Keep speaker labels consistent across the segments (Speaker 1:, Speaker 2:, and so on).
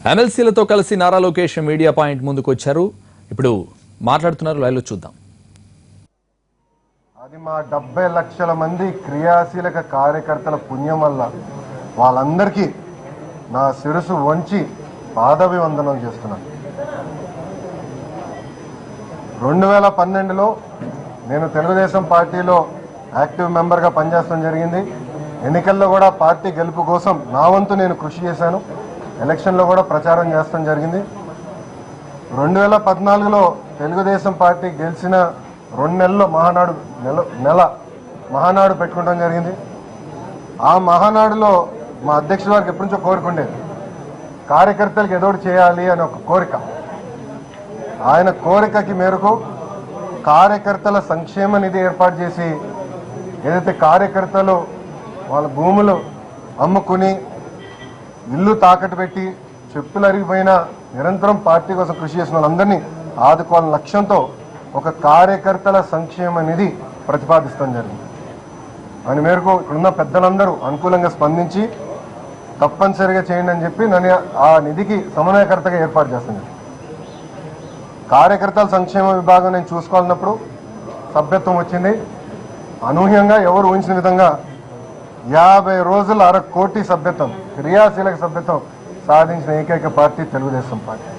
Speaker 1: ఎమ్మెల్సీలతో కలిసి Nara Lokesh media point ముందుకు వచ్చారు. ఇప్పుడు మాట్లాడుతున్నారు, లైవ్లో చూద్దాం.
Speaker 2: అది మా 70 లక్షల మంది క్రియాశీలక కార్యకర్తల పుణ్యం వల్ల వాళ్ళందరికీ నా శిరసు వంచి పాదాభివందనం చేస్తున్నాను. 2012లో నేను తెలుగుదేశం పార్టీలో యాక్టివ్ మెంబర్గా పనిచేయడం జరిగింది. ఎన్నికల్లో కూడా పార్టీ గెలుపు కోసం నా వంతు నేను కృషి చేశాను. ఎలక్షన్లో కూడా ప్రచారం చేస్తాం జరిగింది. 2014లో తెలుగుదేశం పార్టీ గెలిచిన 2 నెలల్లో మహానాడు పెట్టుకోవడం జరిగింది. ఆ మహానాడులో మా అధ్యక్షుల వారికి ఎప్పటి నుంచో కోరుకుండేది, కార్యకర్తలకు ఏదో చేయాలి అని ఒక కోరిక. ఆయన కోరికకి మేరకు కార్యకర్తల సంక్షేమ నిధి ఏర్పాటు చేసి, ఏదైతే కార్యకర్తలు వాళ్ళ భూములు అమ్ముకుని ఇల్లు తాకట్టు పెట్టి చెప్పులు అరిగిపోయినా నిరంతరం పార్టీ కోసం కృషి చేసిన వాళ్ళందరినీ ఆదుకోవాలని లక్ష్యంతో ఒక కార్యకర్తల సంక్షేమ నిధి ప్రతిపాదిస్తాం జరిగింది. దాని మేరకు ఇక్కడున్న పెద్దలందరూ అనుకూలంగా స్పందించి తప్పనిసరిగా చేయండి అని చెప్పి నన్ను ఆ నిధికి సమన్వయకర్తగా ఏర్పాటు చేస్తాను. కార్యకర్తల సంక్షేమ విభాగం నేను చూసుకోవాలన్నప్పుడు సభ్యత్వం వచ్చింది. అనూహ్యంగా ఎవరు ఊహించిన విధంగా 50 రోజుల 1/2 కోటి సభ్యత్వం, క్రియాశీలక సభ్యత్వం సాధించిన ఏకైక పార్టీ తెలుగుదేశం పార్టీ.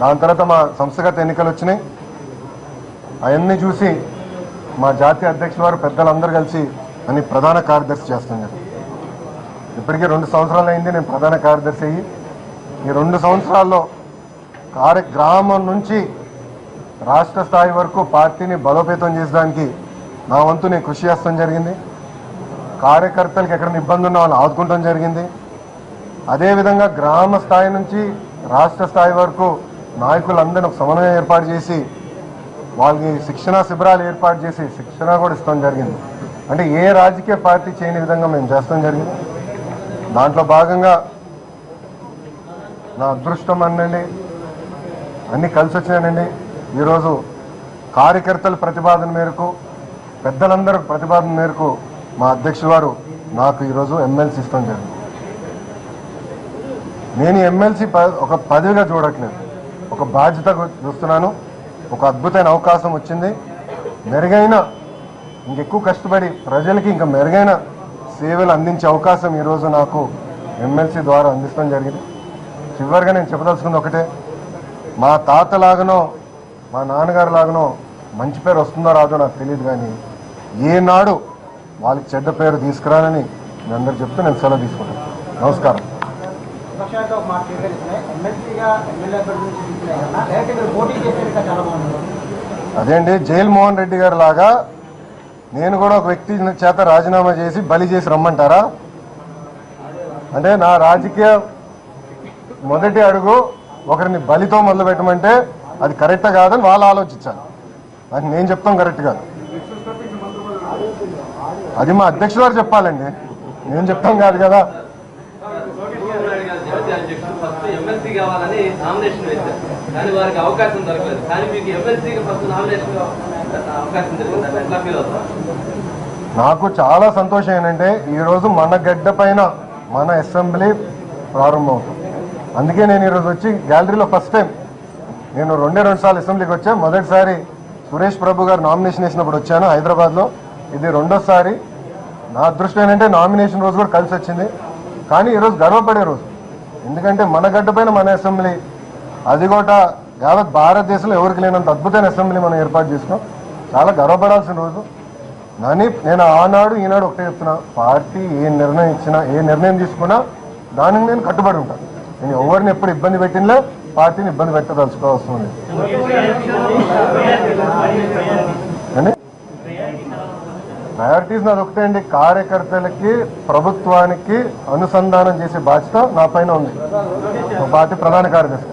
Speaker 2: దాని తర్వాత మా సంస్థాగత ఎన్నికలు వచ్చినాయి. అవన్నీ చూసి మా జాతీయ అధ్యక్షుల వారు పెద్దలందరూ కలిసి అని ప్రధాన కార్యదర్శి చేస్తున్నారు. ఇప్పటికీ 2 సంవత్సరాలు అయింది నేను ప్రధాన కార్యదర్శి అయ్యి. ఈ 2 సంవత్సరాల్లో గ్రామం నుంచి రాష్ట్ర స్థాయి వరకు పార్టీని బలోపేతం చేసడానికి నా వంతు నేను కృషి చేస్తాం జరిగింది. కార్యకర్తలకు ఎక్కడ ఇబ్బంది ఉన్నా వాళ్ళు ఆదుకుంటాం జరిగింది. అదేవిధంగా గ్రామ స్థాయి నుంచి రాష్ట్ర స్థాయి వరకు నాయకులందరినీ ఒక సమన్వయం ఏర్పాటు చేసి వాళ్ళకి శిక్షణ శిబిరాలు ఏర్పాటు చేసి శిక్షణ కూడా ఇస్తాం జరిగింది. అంటే ఏ రాజకీయ పార్టీ చేయని విధంగా మేము చేస్తాం జరిగింది. దాంట్లో భాగంగా నా అదృష్టం అనండి అన్నీ కలిసి వచ్చినానండి. ఈరోజు కార్యకర్తల ప్రతిపాదన మేరకు, పెద్దలందరూ ప్రతిపాదన మేరకు మా అధ్యక్షుల వారు నాకు ఈరోజు ఎమ్మెల్సీ ఇస్తాం జరిగింది. నేను ఎమ్మెల్సీ ఒక పదవిగా చూడట్లేదు, ఒక బాధ్యత చూస్తున్నాను. ఒక అద్భుతమైన అవకాశం వచ్చింది. మెరుగైన ఇంకెక్కువ కష్టపడి ప్రజలకి ఇంకా మెరుగైన సేవలు అందించే అవకాశం ఈరోజు నాకు ఎమ్మెల్సీ ద్వారా అందిస్తాం జరిగింది. చివరిగా నేను చెప్పదలుచుకుంది ఒకటే, మా తాతలాగనో మా నాన్నగారు లాగనో మంచి పేరు వస్తుందో రాదో నాకు తెలియదు, కానీ ఏనాడు వాళ్ళకి చెడ్డ పేరు తీసుకురానని మీ అందరు చెప్తూ నేను సెలవు తీసుకుంటాను. నమస్కారం. అదే అండి, జైల్మోహన్ రెడ్డి గారు లాగా నేను కూడా ఒక వ్యక్తి చేత రాజీనామా చేసి బలి చేసి రమ్మంటారా? అంటే నా రాజకీయ మొదటి అడుగు ఒకరిని బలితో మొదలు పెట్టమంటే అది కరెక్టా కాదని వాళ్ళు ఆలోచించాలి. నాకు నేను చెప్తాం కరెక్ట్ కాదు, అది మా అధ్యక్షుడు గారు చెప్పాలండి, నేను చెప్తాం కాదు కదా. నాకు చాలా సంతోషం ఏంటంటే ఈరోజు మన గడ్డ పైన మన అసెంబ్లీ ప్రారంభమవుతుంది. అందుకే నేను ఈరోజు వచ్చి గ్యాలరీలో ఫస్ట్ టైం, నేను 2 సార్లు అసెంబ్లీకి వచ్చాను. మొదటిసారి సురేష్ ప్రభు గారు నామినేషన్ వేసినప్పుడు వచ్చాను హైదరాబాద్లో. ఇది 2వసారి. నా అదృష్టం ఏంటంటే నామినేషన్ రోజు కూడా కలిసి వచ్చింది. కానీ ఈరోజు గర్వపడే రోజు, ఎందుకంటే మన గడ్డ పైన మన అసెంబ్లీ, అది కూడా యావత్ భారతదేశంలో ఎవరికి లేనంత అద్భుతమైన అసెంబ్లీ మనం ఏర్పాటు చేసుకున్నాం. చాలా గర్వపడాల్సిన రోజు. నేను ఆనాడు ఈనాడు ఒకటే చెప్తున్నా, పార్టీ ఏ నిర్ణయం ఇచ్చినా ఏ నిర్ణయం తీసుకున్నా దానికి నేను కట్టుబడి ఉంటాను. నేను ఎవరిని ఎప్పుడు ఇబ్బంది పెట్టినలే, పార్టీని ఇబ్బంది పెట్టదలుచుకోవాల్సి ఉంది అండి. ప్రయారిటీస్ నాది ఒకటే అండి, కార్యకర్తలకి ప్రభుత్వానికి అనుసంధానం చేసే బాధ్యత నా పైన ఉంది. పార్టీ ప్రధాన కార్యదర్శి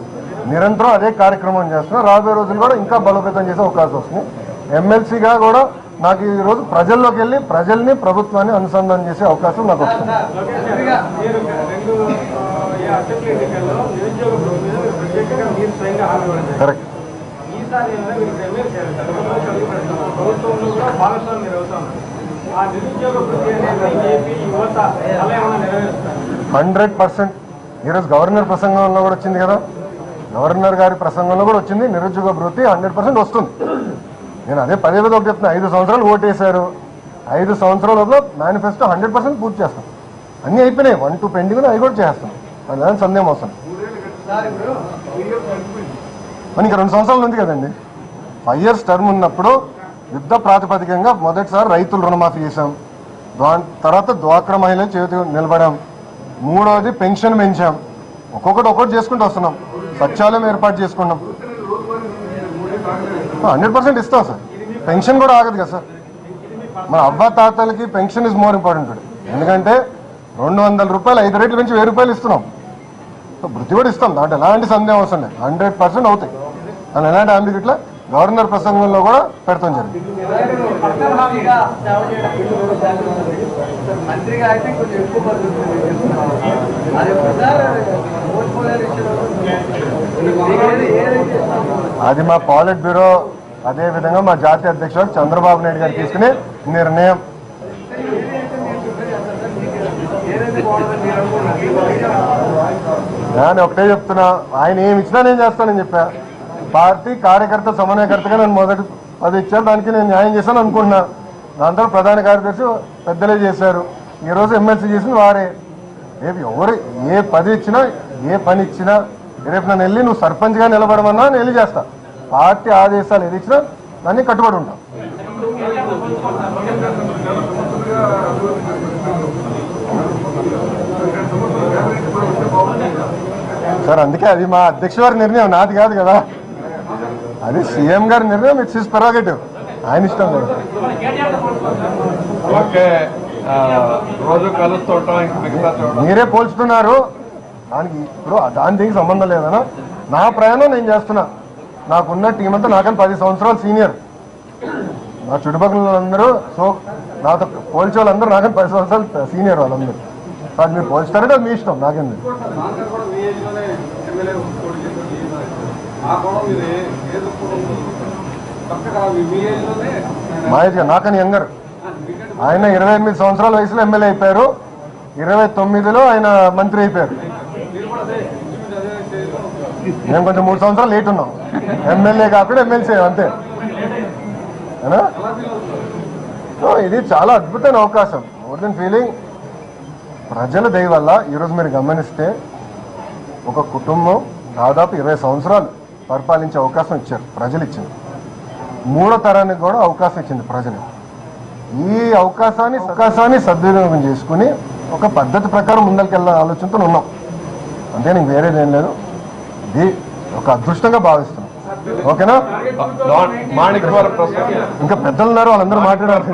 Speaker 2: నిరంతరం అదే కార్యక్రమం చేస్తున్నా. రాబోయే రోజులు కూడా ఇంకా బలోపేతం చేసే అవకాశం వస్తుంది. ఎమ్మెల్సీగా కూడా నాకు ఈరోజు ప్రజల్లోకి వెళ్ళి ప్రజల్ని ప్రభుత్వాన్ని అనుసంధానం చేసే అవకాశం నాకు వస్తుంది. కరెక్ట్. ఈరోజు గవర్నర్ ప్రసంగంలో కూడా వచ్చింది కదా, గవర్నర్ గారి ప్రసంగంలో కూడా వచ్చింది, నిరుద్యోగ భృతి 100% వస్తుంది. నేను అదే పదే ఒకటి చెప్తున్నా, 5 సంవత్సరాలు ఓటేశారు, 5 సంవత్సరాలలో మేనిఫెస్టో 100% పూర్తి చేస్తాం. అన్నీ అయిపోయినాయి, 1, 2 పెండింగ్ అవి కూడా చేస్తాం. దాని సందేహం అవసరం. మనకి 2 సంవత్సరాలు ఉంది కదండి. 5 years టర్మ్ ఉన్నప్పుడు యుద్ధ ప్రాతిపదికంగా మొదటిసారి రైతులు రుణమాఫీ చేశాం, దాని తర్వాత డ్వాక్రా మహిళలు చేతి నిలబడాం, 3వది పెన్షన్ పెంచాం, ఒక్కొక్కటి చేసుకుంటూ వస్తున్నాం, సచివాలయం ఏర్పాటు చేసుకున్నాం. 100% ఇస్తాం సార్. పెన్షన్ కూడా ఆగదు కదా సార్. మన అవ్వ తాతలకి పెన్షన్ ఇస్ మోర్ ఇంపార్టెంట్. ఎందుకంటే 200 రూపాయలు 5 రేట్లు పెంచి 1000 రూపాయలు ఇస్తున్నాం. వృత్తి కూడా ఇస్తాం, దాంట్లో ఎలాంటి సందేహం అవసరం లేదు. 100% అవుతాయి. అని ఎలాంటి హామీ ఇట్లా గవర్నర్ ప్రసంగంలో కూడా పెడతాం జరిగింది. అది మా పాలిట్ బ్యూరో, అదే విధంగా మా జాతీయ అధ్యక్షుడు చంద్రబాబు నాయుడు గారు తీసుకునే నిర్ణయం. నేను ఒకటే చెప్తున్నా, ఆయన ఏమి ఇచ్చినా నేను చేస్తానని చెప్పా. పార్టీ కార్యకర్త సమన్వయకర్తగా నేను మొదటి పదవి ఇచ్చాను, దానికి నేను న్యాయం చేశాను అనుకుంటున్నా. దాంతో ప్రధాన కార్యదర్శి పెద్దలే చేశారు, ఈరోజు ఎమ్మెల్సీ చేసింది వారే. రేపు ఎవరు ఏ పదవి ఇచ్చినా ఏ పని ఇచ్చినా రేపు నన్ను వెళ్ళి నువ్వు సర్పంచ్గా నిలబడమన్నా నేను వెళ్ళి చేస్తా. పార్టీ ఆదేశాలు ఏది ఇచ్చినా దాన్ని కట్టుబడి ఉంటాం. సార్ అందుకే అది మా అధ్యక్ష వారి నిర్ణయం, నాది కాదు కదా. అది సీఎం గారి నిర్ణయం, ఇట్స్ హిస్ ప్రెరోగేటివ్, ఆయన ఇష్టం కదా. మీరే పోల్చుతున్నారు దానికి, ఇప్పుడు దానికి సంబంధం లేదనా. నా ప్రయాణం నేను చేస్తున్నా, నాకున్న టీం అంతా నాకని 10 సంవత్సరాలు సీనియర్. నా చుట్టుపక్కల వాళ్ళందరూ, సో నాతో పోల్చే వాళ్ళందరూ నాకని 10 సంవత్సరాలు సీనియర్ వాళ్ళందరూ. అది మీరు పోల్చుతారంటే అది మీ ఇష్టం, నాకేంది. మా ఏజ్ నాకని యంగర్. ఆయన 28 సంవత్సరాల వయసులో ఎమ్మెల్యే అయిపోయారు, 29లో ఆయన మంత్రి అయిపోయారు. మేము కొంచెం 3 సంవత్సరాలు లేట్ ఉన్నాం, ఎమ్మెల్యే కాకుండా ఎమ్మెల్సీ అంతే. ఇది చాలా అద్భుతమైన అవకాశం. మోర్ దెన్ ఫీలింగ్, ప్రజల దయ వల్ల ఈరోజు మీరు గమనిస్తే ఒక కుటుంబం దాదాపు 20 సంవత్సరాలు పరిపాలించే అవకాశం ఇచ్చారు, ప్రజలు ఇచ్చింది. 3వ తరానికి కూడా అవకాశం ఇచ్చింది ప్రజలు. ఈ అవకాశాన్ని సద్వినియోగం చేసుకుని ఒక పద్ధతి ప్రకారం ముందరికెళ్ళే ఆలోచనతో ఉన్నాం. అంతే, నీకు వేరేది ఏం లేదు. ఇది ఒక అదృష్టంగా భావిస్తున్నాం. ఓకేనా? ఇంకా పెద్దలు ఉన్నారు, వాళ్ళందరూ మాట్లాడారు.